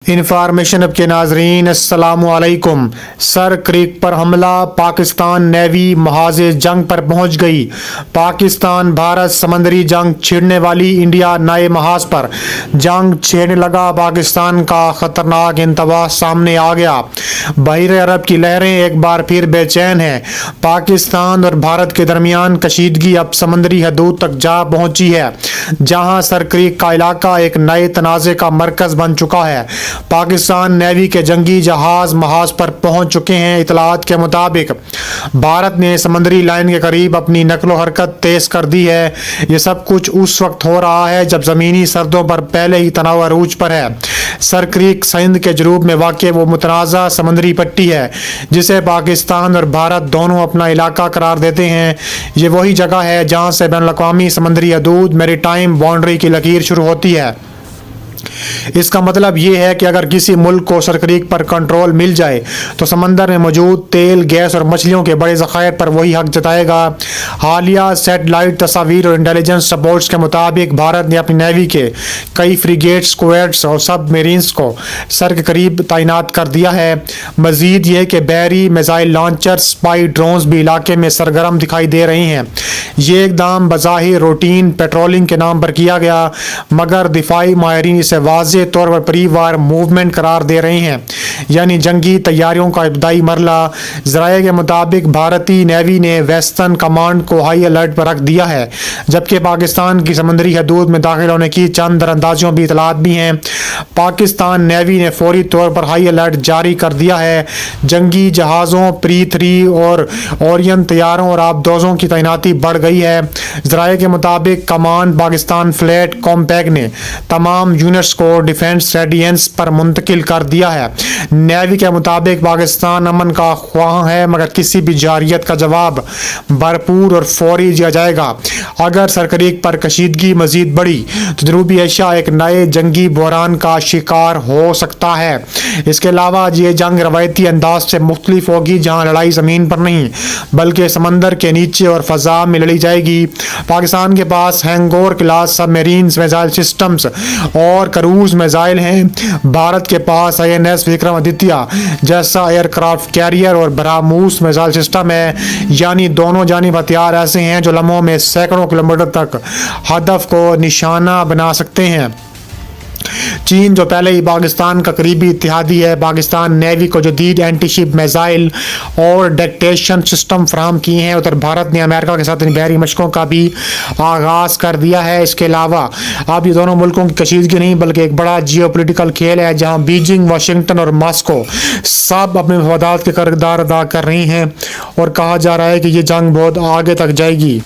Information اب کے ناظرین السلام علیکم۔ سر کریک پر حملہ، پاکستان نیوی محاذ جنگ پر پہنچ گئی۔ پاکستان بھارت سمندری جنگ چھیڑنے والی انڈیا نئے محاذ پر جنگ چھیڑنے لگا۔ پاکستان کا خطرناک انتباہ سامنے آ گیا۔ بحیرہ عرب کی لہریں ایک بار پھر بے چین ہیں۔ پاکستان اور بھارت کے درمیان کشیدگی اب سمندری حدود تک جا پہنچی ہے، جہاں سر کریک کا علاقہ ایک نئے تنازع کا مرکز بن چکا ہے۔ پاکستان نیوی کے جنگی جہاز محاذ پر پہنچ چکے ہیں۔ اطلاعات کے مطابق بھارت نے سمندری لائن کے قریب اپنی نقل و حرکت تیز کر دی ہے۔ یہ سب کچھ اس وقت ہو رہا ہے جب زمینی سرحدوں پر پہلے ہی تناؤ عروج پر ہے۔ سر کریک سندھ کے جنوب میں واقع وہ متنازع سمندری پٹی ہے جسے پاکستان اور بھارت دونوں اپنا علاقہ قرار دیتے ہیں۔ یہ وہی جگہ ہے جہاں سے بین الاقوامی سمندری حدود میری ٹائم باؤنڈری کی لکیر شروع ہوتی ہے۔ اس کا مطلب یہ ہے کہ اگر کسی ملک کو سر کریک پر کنٹرول مل جائے تو سمندر میں موجود تیل، گیس اور مچھلیوں کے بڑے ذخائر پر وہی حق جتائے گا۔ حالیہ سیٹلائٹ تصاویر اور انٹیلیجنس رپورٹس کے مطابق بھارت نے اپنی نیوی کے کئی فریگیٹس، کویٹس اور سب میرینز کو سر کے قریب تعینات کر دیا ہے۔ مزید یہ کہ بحری میزائل لانچر، اسپائی ڈرونز بھی علاقے میں سرگرم دکھائی دے رہے ہیں۔ یہ اقدام بظاہر روٹین پیٹرولنگ کے نام پر کیا گیا، مگر دفاعی ماہرین اسے واضح طور پر پری وار موومنٹ قرار دے رہے ہیں، یعنی جنگی تیاریوں کا ابتدائی مرحلہ۔ ذرائع کے مطابق بھارتی نیوی نے ویسٹرن کمانڈ کو ہائی الرٹ پر رکھ دیا ہے، جبکہ پاکستان کی سمندری حدود میں داخل ہونے کی چند دراندازیوں بھی اطلاعات بھی ہیں۔ پاکستان نیوی نے فوری طور پر ہائی الرٹ جاری کر دیا ہے۔ جنگی جہازوں، پری-3 اور اورین طیاروں اور آبدوزوں کی تعیناتی بڑھ گئی ہے۔ ذرائع کے مطابق کمانڈ پاکستان فلیٹ کمپیگ نے تمام یونٹس کو ڈیفنس ریڈینس پر منتقل کر دیا ہے۔ نیوی کے مطابق پاکستان امن کا خواہاں ہے، مگر کسی بھی جارحیت کا جواب بھرپور اور فوری دیا جائے گا۔ اگر سر کریک پر کشیدگی مزید بڑھی تو جنوبی ایشیا ایک نئے جنگی بحران کا شکار ہو سکتا ہے۔ اس کے علاوہ یہ جنگ روایتی انداز سے مختلف ہوگی، جہاں لڑائی زمین پر نہیں بلکہ سمندر کے نیچے اور فضا میں لڑی جائے گی۔ پاکستان کے پاس ہینگور کلاس سب میرینز میزائل سسٹمز اور کروز میزائل ہیں۔ بھارت کے پاس INS وکرم آدتیہ جیسا ایئر کرافٹ کیریئر اور برہموس میزائل سسٹم ہے، یعنی دونوں جانب ہتھیار ایسے ہیں جو لمحوں میں سینکڑوں کلومیٹر تک ہدف کو نشانہ بنا سکتے ہیں۔ چین، جو پہلے ہی پاکستان کا قریبی اتحادی ہے، پاکستان نیوی کو جدید اینٹی شپ میزائل اور ڈیٹیشن سسٹم فراہم کیے ہیں۔ ادھر بھارت نے امریکہ کے ساتھ بحری مشقوں کا بھی آغاز کر دیا ہے۔ اس کے علاوہ اب یہ دونوں ملکوں کی کشیدگی نہیں بلکہ ایک بڑا جیو پولیٹیکل کھیل ہے، جہاں بیجنگ، واشنگٹن اور ماسکو سب اپنے مفادات کے کردار ادا کر رہی ہیں، اور کہا جا رہا ہے کہ یہ جنگ بہت آگے تک جائے گی۔